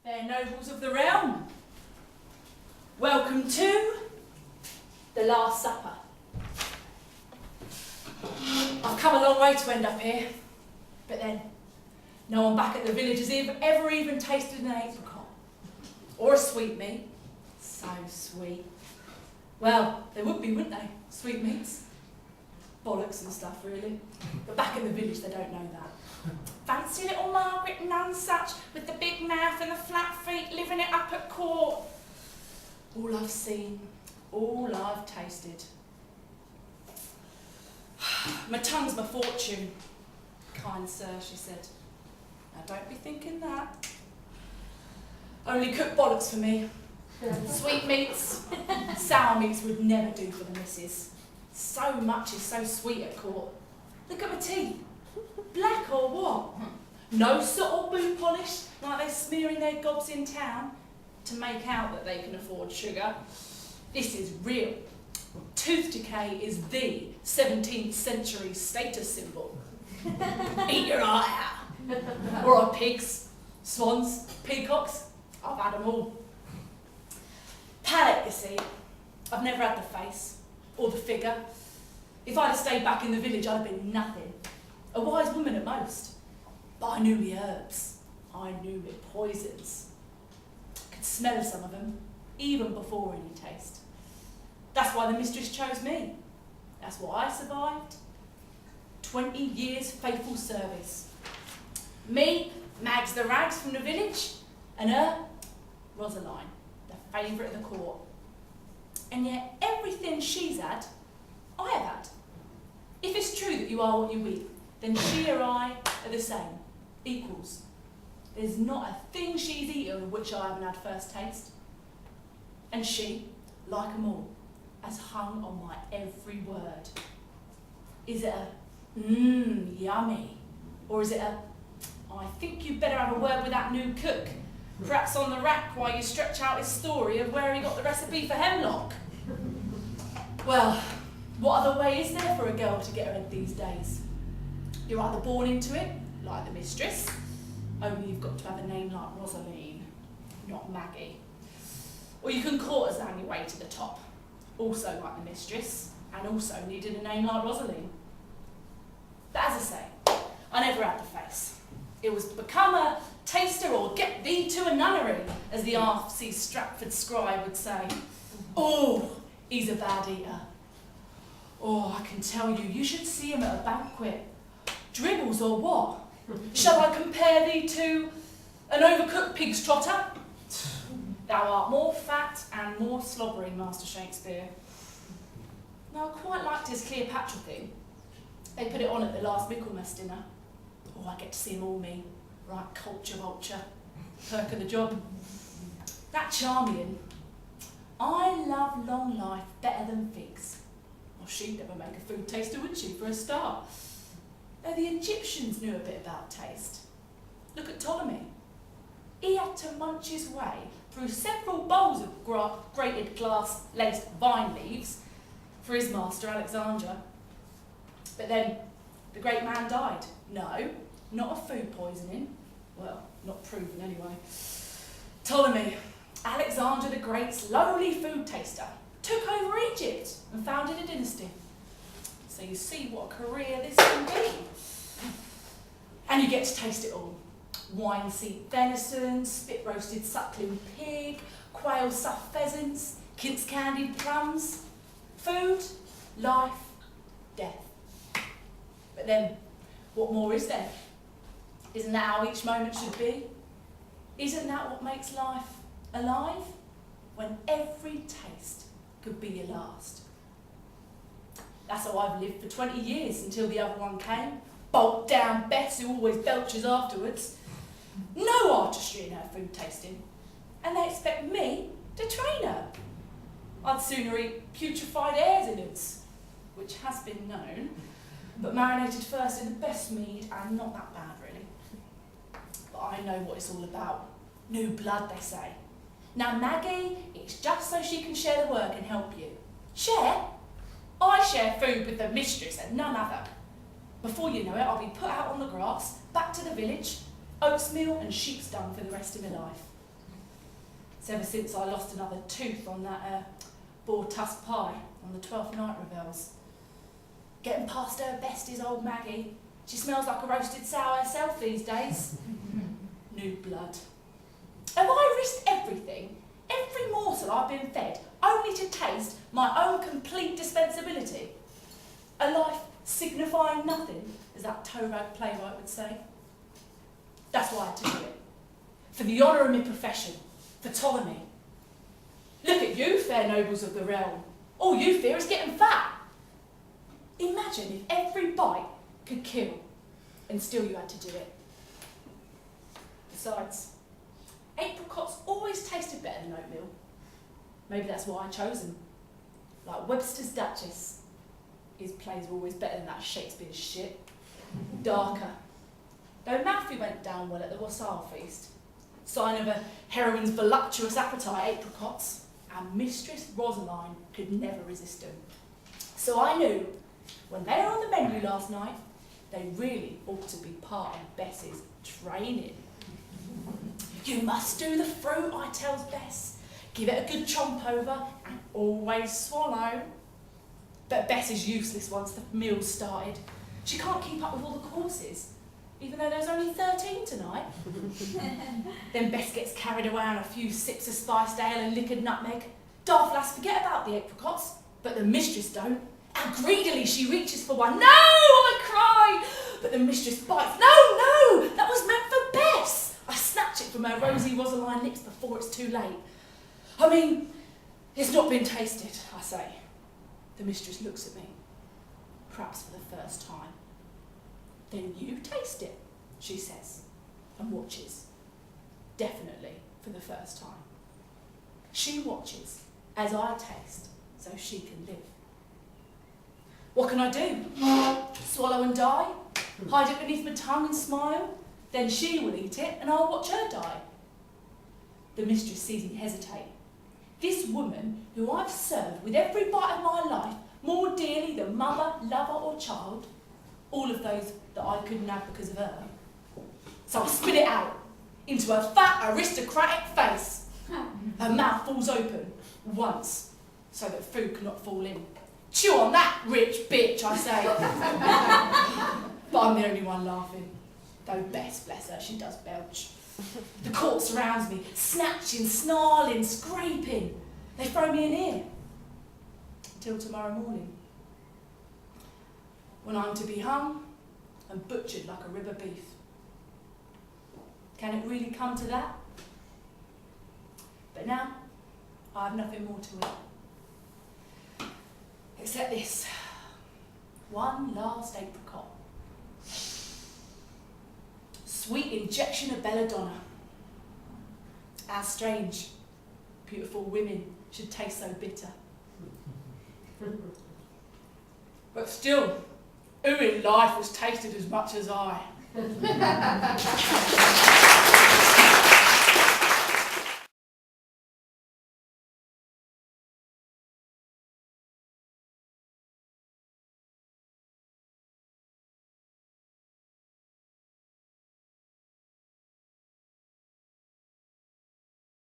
Fair nobles of the realm, welcome to the Last Supper. I've come a long way to end up here, but then no one back at the village has ever even tasted an apricot or a sweetmeat. So sweet. Well, they would be, wouldn't they? Sweetmeats. Bollocks and stuff, really. But back in the village, they don't know that. Fancy little Margaret Nonsuch with the big mouth and the flat feet, living it up at court. All I've seen, all I've tasted. My tongue's my fortune, kind sir, she said. Now don't be thinking that. Only cooked bollocks for me. Sweetmeats, sour meats would never do for the missus. So much is so sweet at court. Look at my teeth. Black or what? No soot or boot polish, like they're smearing their gobs in town to make out that they can afford sugar. This is real. Tooth decay is the 17th century status symbol. Eat your eye out. Or are pigs, swans, peacocks. I've had them all. Palate, you see. I've never had the face or the figure. If I'd have stayed back in the village, I'd have been nothing. A wise woman at most. But I knew me herbs. I knew me poisons. Could smell some of them, even before any taste. That's why the mistress chose me. That's why I survived. 20 years faithful service. Me, Mags the Rags from the village, and her, Rosaline, the favourite of the court. And yet everything she's had, I have had. If it's true that you are what you eat, then she or I are the same, equals. There's not a thing she's eaten of which I haven't had first taste. And she, like them all, has hung on my every word. Is it a, yummy? Or is it a, I think you'd better have a word with that new cook, perhaps on the rack while you stretch out his story of where he got the recipe for hemlock? Well, what other way is there for a girl to get ahead these days? You're either born into it, like the mistress, only you've got to have a name like Rosaline, not Maggie. Or you can courtesan your way to the top, also like the mistress, and also needed a name like Rosaline. But as I say, I never had the face. It was become a taster or get thee to a nunnery, as the R.C. Stratford scribe would say. Oh, he's a bad eater. Oh, I can tell you, you should see him at a banquet. Dribbles or what? Shall I compare thee to an overcooked pig's trotter? Thou art more fat and more slobbery, Master Shakespeare. Now, I quite liked his Cleopatra thing. They put it on at the last Michaelmas dinner. Oh, I get to see him all me. Right, culture vulture. Perk of the job. That Charmian. I love long life better than figs. Well, she'd never make a food taster, would she, for a start? Though the Egyptians knew a bit about taste. Look at Ptolemy. He had to munch his way through several bowls of grated glass-laced vine leaves for his master, Alexander. But then the great man died. No, not of food poisoning. Well, not proven anyway. Ptolemy, Alexander the Great's lowly food taster, took over Egypt and founded a dynasty. So you see what a career this can be. And you get to taste it all. Wine seed venison, spit roasted suckling pig, quail stuffed pheasants, quince candied plums. Food, life, death. But then, what more is there? Isn't that how each moment should be? Isn't that what makes life alive? When every taste could be your last. That's how I've lived for 20 years until the other one came. Bolt down Bess, who always belches afterwards. No artistry in her food tasting. And they expect me to train her. I'd sooner eat putrefied hare's innards, which has been known, but marinated first in the best mead, and not that bad really. But I know what it's all about. New blood, they say. Now Maggie, it's just so she can share the work and help you. Share? I share food with the mistress and none other. Before you know it, I'll be put out on the grass, back to the village, oatmeal and sheep's dung for the rest of my life. It's ever since I lost another tooth on that boar tusk pie on the 12th night revels. Getting past her besties, old Maggie. She smells like a roasted sow herself these days. New blood. Have I risked everything, every morsel I've been fed, only to taste my own complete dispensability? A life signifying nothing, as that toe-rag playwright would say. That's why I had to do it. For the honour of my profession, for Ptolemy. Look at you, fair nobles of the realm. All you fear is getting fat. Imagine if every bite could kill, and still you had to do it. Besides, apricots always tasted better than oatmeal. Maybe that's why I chose them. Like Webster's Duchess. His plays were always better than that Shakespeare shit. Darker. Though Malfi went down well at the wassail feast. Sign of a heroine's voluptuous appetite, apricots. And Mistress Rosaline could never resist them. So I knew, when they were on the menu last night, they really ought to be part of Bess's training. You must do the fruit, I tells Bess. Give it a good chomp over and always swallow. But Bess is useless once the meal's started. She can't keep up with all the courses, even though there's only 13 tonight. Then Bess gets carried away on a few sips of spiced ale and liquored nutmeg. Daft lass forget about the apricots, but the mistress don't. And greedily she reaches for one. No, I cry! But the mistress bites. No, that was meant for Bess! I snatch it from her rosy Rosaline lips before it's too late. I mean, it's not been tasted, I say. The mistress looks at me, perhaps for the first time. Then you taste it, she says, and watches. Definitely for the first time. She watches as I taste, so she can live. What can I do? Swallow and die? Hide it beneath my tongue and smile? Then she will eat it and I'll watch her die. The mistress sees me hesitate. This woman, who I've served with every bite of my life, more dearly than mother, lover or child, all of those that I couldn't have because of her. So I spit it out into her fat, aristocratic face. Her mouth falls open once, so that food cannot fall in. Chew on that, rich bitch, I say. But I'm the only one laughing. Though Bess, bless her, she does belch. The court surrounds me, snatching, snarling, scraping. They throw me in here. Till tomorrow morning, when I'm to be hung and butchered like a rib of beef. Can it really come to that? But now, I have nothing more to it. Except this. One last apricot. Sweet injection of belladonna. How strange beautiful women should taste so bitter. But still, who in life has tasted as much as I?